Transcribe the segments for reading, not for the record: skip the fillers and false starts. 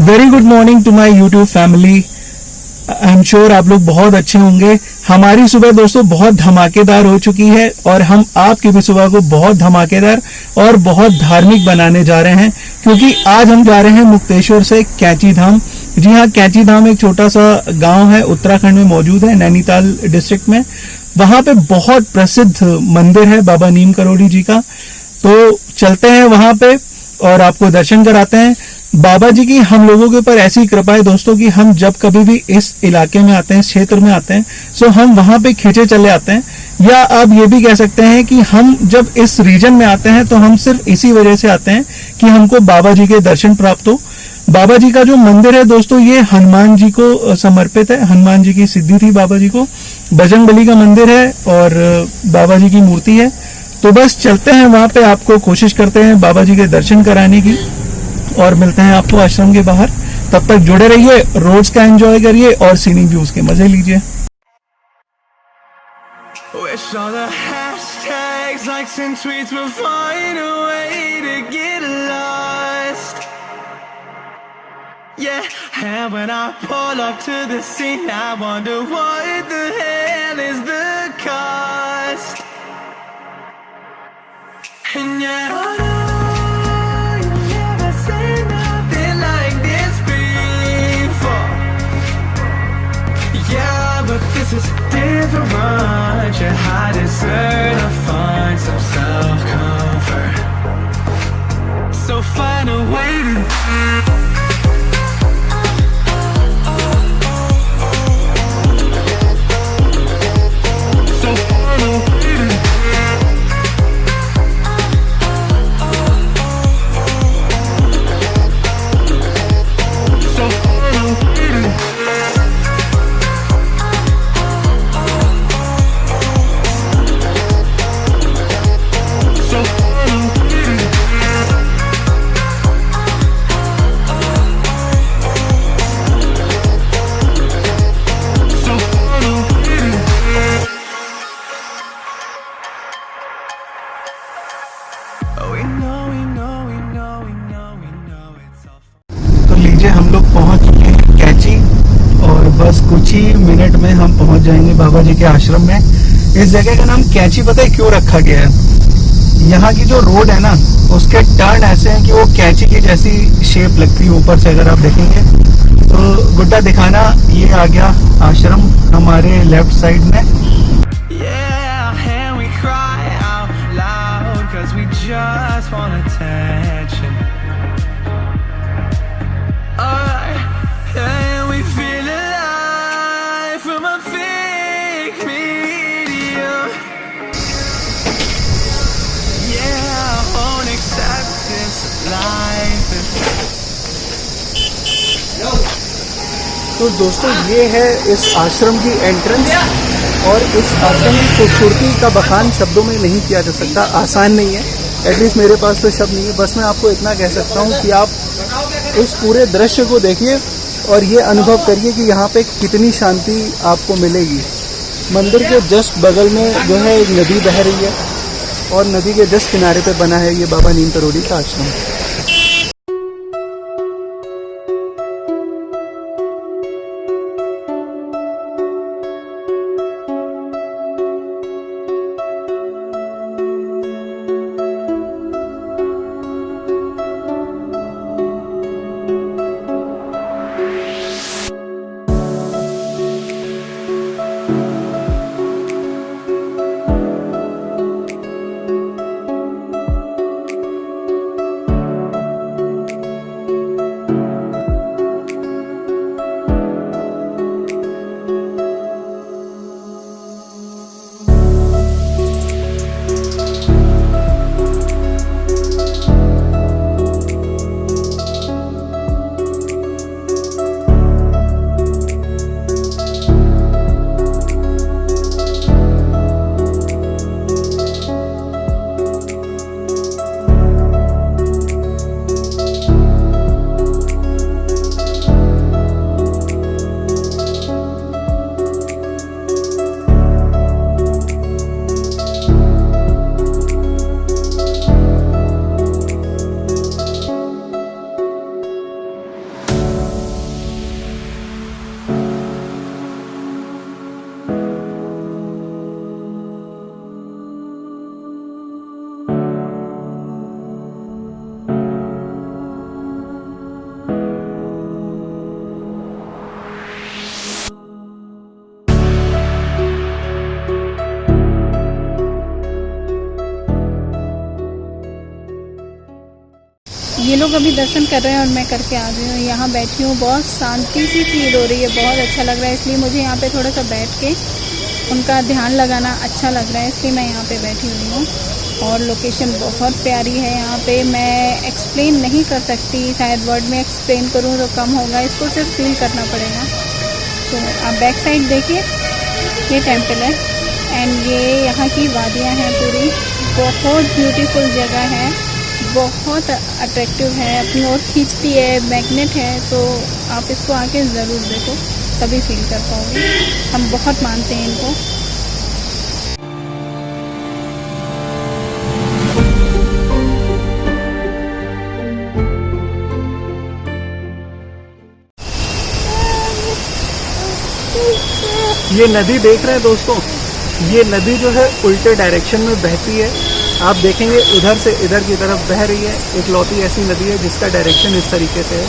Very good morning to my YouTube family. I am sure आप लोग बहुत अच्छे होंगे। हमारी सुबह दोस्तों बहुत धमाकेदार हो चुकी है और हम आपकी भी सुबह को बहुत धमाकेदार और बहुत धार्मिक बनाने जा रहे हैं, क्योंकि आज हम जा रहे हैं मुक्तेश्वर से कैंची धाम। जी हाँ, कैंची धाम एक छोटा सा गांव है, उत्तराखंड में मौजूद है, नैनीताल डिस्ट्रिक्ट में। वहां पे बहुत प्रसिद्ध मंदिर है बाबा नीम करोड़ी जी का। तो चलते हैं वहां पे और आपको दर्शन कराते हैं। बाबा जी की हम लोगों के ऊपर ऐसी कृपा है दोस्तों कि हम जब कभी भी इस इलाके में आते हैं, इस क्षेत्र में आते हैं, सो हम वहां पे खींचे चले आते हैं। या आप ये भी कह सकते हैं कि हम जब इस रीजन में आते हैं तो हम सिर्फ इसी वजह से आते हैं कि हमको बाबा जी के दर्शन प्राप्त हो। बाबा जी का जो मंदिर है दोस्तों, ये हनुमान जी को समर्पित है। हनुमान जी की सिद्धि थी बाबा जी को। बजरंगबली का मंदिर है और बाबा जी की मूर्ति है। तो बस चलते हैं वहां पे, आपको कोशिश करते हैं बाबा जी के दर्शन कराने की और मिलते हैं आपको आश्रम के बाहर। तब तक जुड़े रहिए, रोड्स का एंजॉय करिए और सीनिक व्यूज के मजे लीजिए। Wish all the hashtags, likes and tweets will find a way to get lost. Yeah, and when I pull up to the scene, I wonder what the hell is the cost. And yeah, I know you've never seen nothing like this before. Yeah, but this is different. I deserve to find some self-comfort. So find a way to हम लोग पहुंच चुके हैं कैंची और बस कुछ ही minute में हम पहुंच जाएंगे बाबा जी के आश्रम में। इस जगह का नाम कैंची पता है क्यों रखा गया है? यहाँ की जो रोड है ना, उसके टर्न ऐसे हैं कि वो कैंची की जैसी शेप लगती है ऊपर से। अगर आप देखेंगे तो गुड्डा दिखाना, ये आ गया आश्रम हमारे लेफ्ट साइड में। तो दोस्तों ये है इस आश्रम की एंट्रेंस और इस आश्रम की खूबसूरती का बखान शब्दों में नहीं किया जा सकता, आसान नहीं है। एटलीस्ट मेरे पास तो शब्द नहीं है। बस मैं आपको इतना कह सकता हूँ कि आप इस पूरे दृश्य को देखिए और ये अनुभव करिए कि यहाँ पे कितनी शांति आपको मिलेगी। मंदिर के जस्ट बगल में जो है एक नदी बह रही है और नदी के जस्ट किनारे पे बना है ये बाबा नीम करोड़ी का आश्रम। लोग अभी दर्शन कर रहे हैं और मैं करके आ गई हूँ। यहाँ बैठी हूँ, बहुत शांति सी फील हो रही है, बहुत अच्छा लग रहा है। इसलिए मुझे यहाँ पे थोड़ा सा बैठ के उनका ध्यान लगाना अच्छा लग रहा है, इसलिए मैं यहाँ पे बैठी हुई हूँ। और लोकेशन बहुत प्यारी है यहाँ पे, मैं एक्सप्लेन नहीं कर सकती, शायद वर्ड में एक्सप्लेन करूँ तो कम होगा, इसको सिर्फ फील करना पड़ेगा। तो आप बैक साइड देखिए, ये टेम्पल है एंड ये यहाँ की वादियाँ हैं पूरी, बहुत ब्यूटीफुल जगह है, बहुत अट्रैक्टिव है, अपनी ओर खींचती है, मैग्नेट है। तो आप इसको आके ज़रूर देखो, तभी फील कर पाओगे। हम बहुत मानते हैं इनको। ये नदी देख रहे हैं दोस्तों, ये नदी जो है उल्टे डायरेक्शन में बहती है। आप देखेंगे उधर से इधर की तरफ बह रही है। एक लौती ऐसी नदी है जिसका डायरेक्शन इस तरीके से है।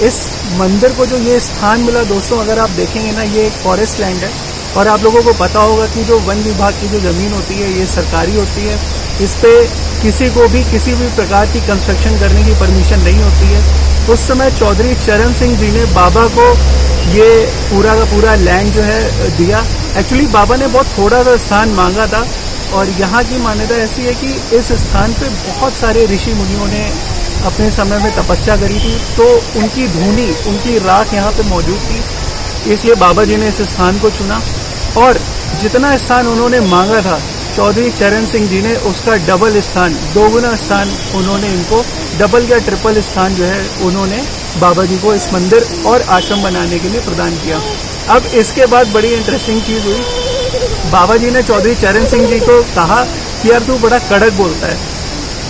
इस मंदिर को जो ये स्थान मिला दोस्तों, अगर आप देखेंगे ना, ये एक फॉरेस्ट लैंड है और आप लोगों को पता होगा कि जो वन विभाग की जो ज़मीन होती है ये सरकारी होती है। इस पे किसी को भी किसी भी प्रकार की कंस्ट्रक्शन करने की परमिशन नहीं होती है। उस समय चौधरी चरण सिंह जी ने बाबा को ये पूरा का पूरा लैंड जो है दिया। एक्चुअली बाबा ने बहुत थोड़ा सा स्थान मांगा था और यहाँ की मान्यता ऐसी है कि इस स्थान पे बहुत सारे ऋषि मुनियों ने अपने समय में तपस्या करी थी, तो उनकी धूनी, उनकी राख यहाँ पे मौजूद थी। इसलिए बाबा जी ने इस स्थान को चुना और जितना स्थान उन्होंने मांगा था चौधरी चरण सिंह जी ने उसका डबल स्थान, दोगुना स्थान उन्होंने इनको, डबल या ट्रिपल स्थान जो है उन्होंने बाबा जी को इस मंदिर और आश्रम बनाने के लिए प्रदान किया। अब इसके बाद बड़ी इंटरेस्टिंग चीज़ हुई, बाबा जी ने चौधरी चरण सिंह जी को कहा कि यार तू बड़ा कड़क बोलता है,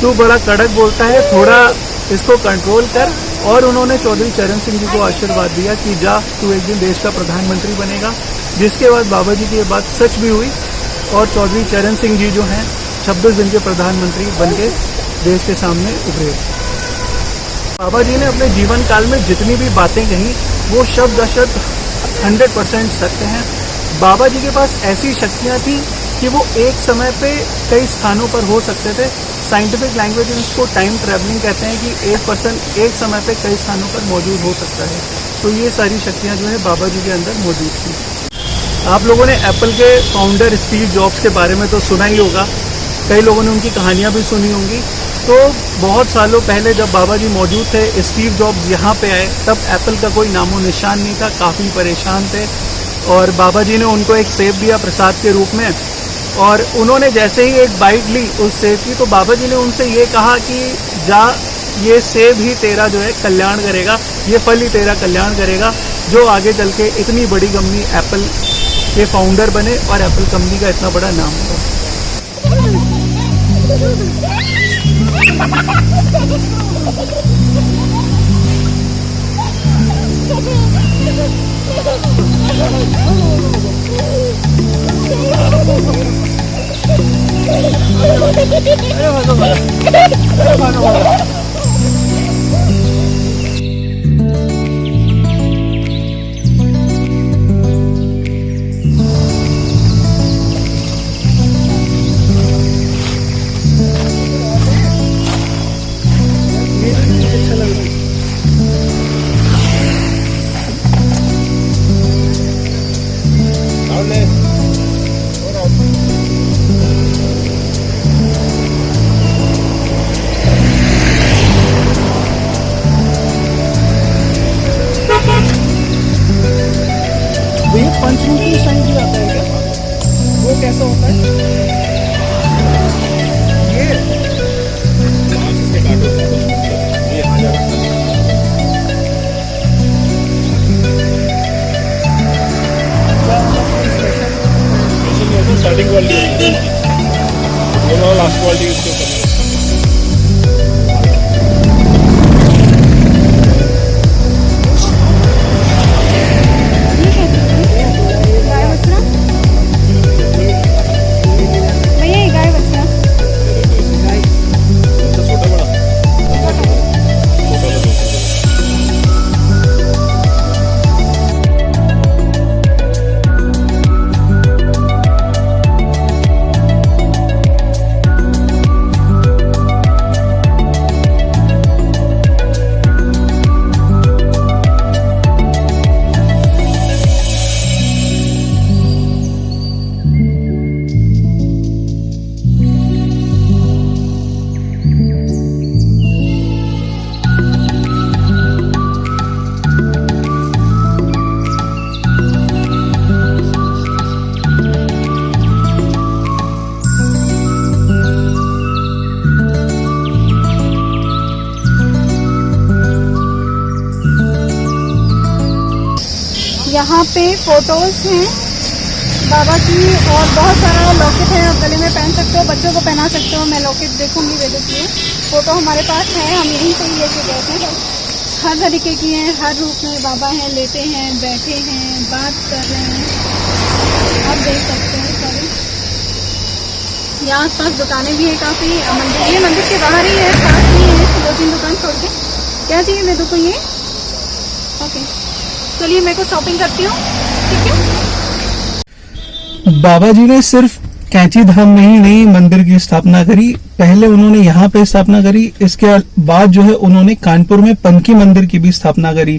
तू बड़ा कड़क बोलता है, थोड़ा इसको कंट्रोल कर। और उन्होंने चौधरी चरण सिंह जी को आशीर्वाद दिया कि जा तू एक दिन देश का प्रधानमंत्री बनेगा। जिसके बाद बाबा जी की ये बात सच भी हुई और चौधरी चरण सिंह जी जो हैं 26 दिन के प्रधानमंत्री बन के देश के सामने उभरे। बाबा जी ने अपने जीवन काल में जितनी भी बातें कही वो शब्द अशब्द 100% सत्य हैं। बाबा जी के पास ऐसी शक्तियाँ थी कि वो एक समय पे कई स्थानों पर हो सकते थे। साइंटिफिक लैंग्वेज में इसको टाइम ट्रैवलिंग कहते हैं कि एक पर्सन एक समय पे कई स्थानों पर मौजूद हो सकता है। तो ये सारी शक्तियाँ जो है बाबा जी के अंदर मौजूद थी। आप लोगों ने एप्पल के फाउंडर स्टीव जॉब्स के बारे में तो सुना ही होगा, कई लोगों ने उनकी कहानियाँ भी सुनी होंगी। तो बहुत सालों पहले जब बाबा जी मौजूद थे, स्टीव जॉब्स यहाँ पे आए, तब एप्पल का कोई नामो निशान नहीं था, काफ़ी परेशान थे। और बाबा जी ने उनको एक सेब दिया प्रसाद के रूप में और उन्होंने जैसे ही एक बाइट ली उस सेब की, तो बाबा जी ने उनसे ये कहा कि जा, ये सेब ही तेरा जो है कल्याण करेगा, ये फल ही तेरा कल्याण करेगा, जो आगे चल के इतनी बड़ी कंपनी एप्पल के फाउंडर बने और एप्पल कंपनी का इतना बड़ा नाम हुआ। पंचमुखी साइड भी आता है क्या? वो कैसा होता है? ये यहाँ जा रहा है स्टार्टिंग क्वालिटी लास्ट क्वालिटी उसके ऊपर। यहाँ पे फोटोज हैं बाबा की और बहुत सारा लॉकेट है, आप गले में पहन सकते हो, बच्चों को पहना सकते हो। मैं लॉकेट देखूंगी वे देखिए, फोटो हमारे पास है, हम यहीं से ही लेके गए थे। हर तरीके की हैं, हर रूप में बाबा हैं, लेटे हैं, बैठे हैं, बात कर रहे हैं, आप देख सकते हैं सारी। यहाँ आसपास दुकानें भी हैं काफ़ी। मंदिर, ये मंदिर के बाहर ही है, पास ही है, 2-3 दुकान छोड़ के। क्या चाहिए मेरे को ये? ओके, चलिए मेरे को शॉपिंग करती हूँ, ठीक है। बाबा जी ने सिर्फ कैंची धाम में ही नहीं मंदिर की स्थापना करी, पहले उन्होंने यहाँ पे स्थापना करी, इसके बाद जो है उन्होंने कानपुर में पनकी मंदिर की भी स्थापना करी।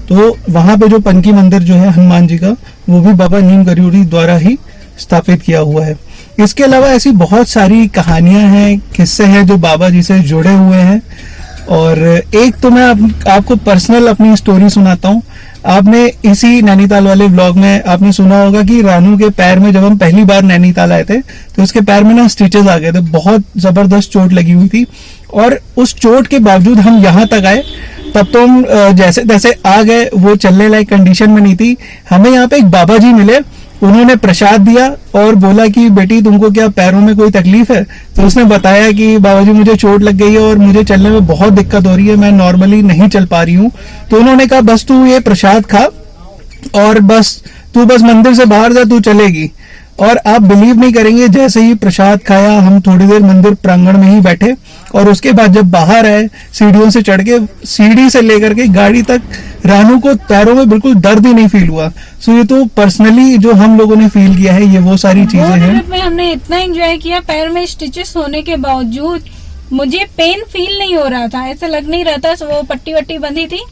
तो वहां पे जो पनकी मंदिर जो है हनुमान जी का, वो भी बाबा नीम करोली द्वारा ही स्थापित किया हुआ है। इसके अलावा ऐसी बहुत सारी कहानियां हैं, किस्से हैं जो बाबा जी से जुड़े हुए हैं। और एक तो मैं आपको पर्सनल अपनी स्टोरी सुनाता हूँ। आपने इसी नैनीताल वाले व्लॉग में आपने सुना होगा कि रानू के पैर में, जब हम पहली बार नैनीताल आए थे तो उसके पैर में ना स्टिचेस आ गए थे, बहुत जबरदस्त चोट लगी हुई थी। और उस चोट के बावजूद हम यहाँ तक आए, तब तो हम जैसे तैसे आ गए, वो चलने लायक कंडीशन में नहीं थी। हमें यहाँ पे एक बाबा जी मिले, उन्होंने प्रसाद दिया और बोला कि बेटी तुमको क्या पैरों में कोई तकलीफ है? तो उसने बताया कि बाबा जी मुझे चोट लग गई है और मुझे चलने में बहुत दिक्कत हो रही है, मैं नॉर्मली नहीं चल पा रही हूँ। तो उन्होंने कहा बस तू ये प्रसाद खा और तू बस मंदिर से बाहर जा, तू चलेगी। और आप बिलीव नहीं करेंगे, जैसे ही प्रसाद खाया हम थोड़ी देर मंदिर प्रांगण में ही बैठे और उसके बाद जब बाहर आए, सीढ़ियों से चढ़ के, सीढ़ी से लेकर के गाड़ी तक, रानू को पैरों में बिल्कुल दर्द ही नहीं फील हुआ। सो ये तो पर्सनली जो हम लोगों ने फील किया है, ये वो सारी चीजें हैं। में हमने इतना एंजॉय किया, पैर में स्टिचेस होने के बावजूद मुझे पेन फील नहीं हो रहा था, ऐसा लग नहीं रहा था। वो पट्टी वट्टी बंधी थी,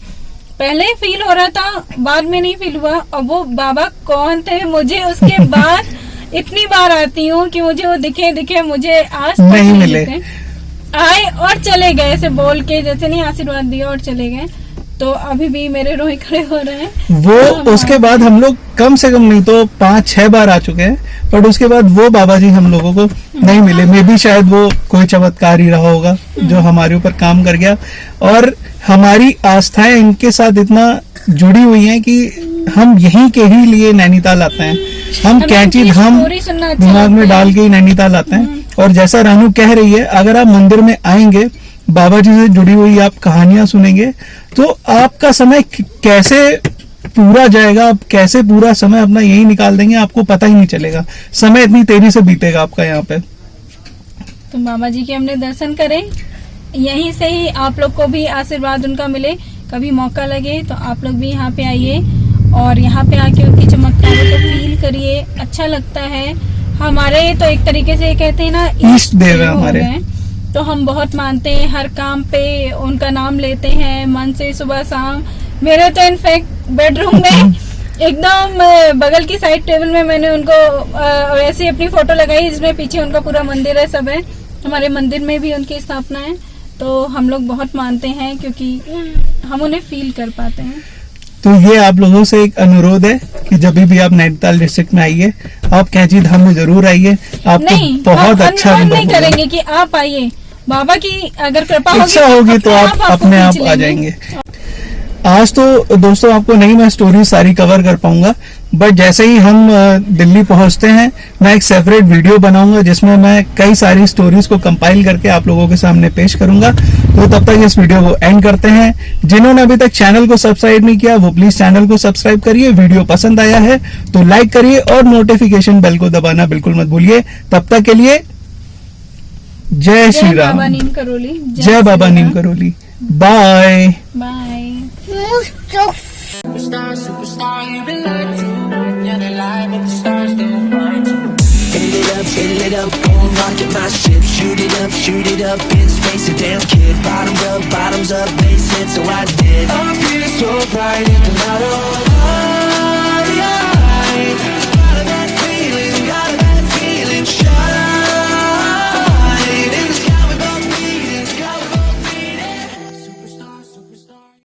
पहले फील हो रहा था, बाद में नहीं फील हुआ। और वो बाबा कौन थे, मुझे उसके बाद इतनी बार आती हूँ कि मुझे वो दिखे, मुझे आज तक नहीं मिले। आए और चले गए, ऐसे बोल के, जैसे नहीं आशीर्वाद दिया और चले गए। तो अभी भी मेरे रोए खड़े हो रहे हैं। वो उसके बाद हम लोग कम से कम नहीं तो 5-6 बार आ चुके हैं, बट उसके बाद वो बाबा जी हम लोगों को नहीं मिले। मे भी शायद वो कोई चमत्कार ही रहा होगा जो हमारे ऊपर काम कर गया। और हमारी आस्थाएं इनके साथ इतना जुड़ी हुई हैं कि हम यहीं के ही लिए नैनीताल आते हैं। हम कैंची धाम दिमाग में डाल के ही नैनीताल आते हैं। और जैसा रानू कह रही है, अगर आप मंदिर में आएंगे, बाबा जी से जुड़ी हुई आप कहानियां सुनेंगे, तो आपका समय कैसे पूरा जाएगा, आप कैसे पूरा समय अपना यही निकाल देंगे, आपको पता ही नहीं चलेगा। समय इतनी तेजी से बीतेगा आपका यहाँ पे। तो बाबा जी के हमने दर्शन करें, यहीं से ही आप लोग को भी आशीर्वाद उनका मिले। कभी मौका लगे तो आप लोग भी यहाँ पे आइए और यहाँ पे आके उनकी चमत्कारों को फील करिए, अच्छा लगता है। हमारे तो एक तरीके से कहते हैं ना, इष्ट देव है हमारे, तो हम बहुत मानते हैं, हर काम पे उनका नाम लेते हैं मन से, सुबह शाम। मेरे तो इनफैक्ट बेडरूम में एकदम बगल की साइड टेबल में मैंने उनको ऐसी अपनी फोटो लगाई, जिसमें पीछे उनका पूरा मंदिर है, सब है। हमारे मंदिर में भी उनकी स्थापना है, तो हम लोग बहुत मानते हैं क्योंकि हम उन्हें फील कर पाते हैं। तो ये आप लोगों से एक अनुरोध है कि जब भी आप नैनीताल डिस्ट्रिक्ट में आइए, आप कैंची धाम में जरूर आइए, आपको बहुत अच्छा हम नहीं करेंगे कि आप आइए, बाबा की अगर कृपा होगी तो आप अपने आप आ जाएंगे। आज तो दोस्तों आपको नहीं मैं स्टोरी सारी कवर कर पाऊंगा, बट जैसे ही हम दिल्ली पहुंचते हैं, मैं एक सेपरेट वीडियो बनाऊंगा जिसमें मैं कई सारी स्टोरीज को कंपाइल करके आप लोगों के सामने पेश करूंगा। तो तब तक इस वीडियो को एंड करते हैं। जिन्होंने अभी तक चैनल को सब्सक्राइब नहीं किया, वो प्लीज चैनल को सब्सक्राइब करिए। वीडियो पसंद आया है तो लाइक करिए और नोटिफिकेशन बेल को दबाना बिल्कुल मत भूलिए। तब तक के लिए जय श्री राम, जय Baba Neem Karoli. Bye bye. Superstar, superstar, you've been lied to. Yeah, they lie, but the stars don't mind you. Fill it up, go and rocket my ship. Shoot it up in space, a damn kid. Bottoms up, bass hit, so I did.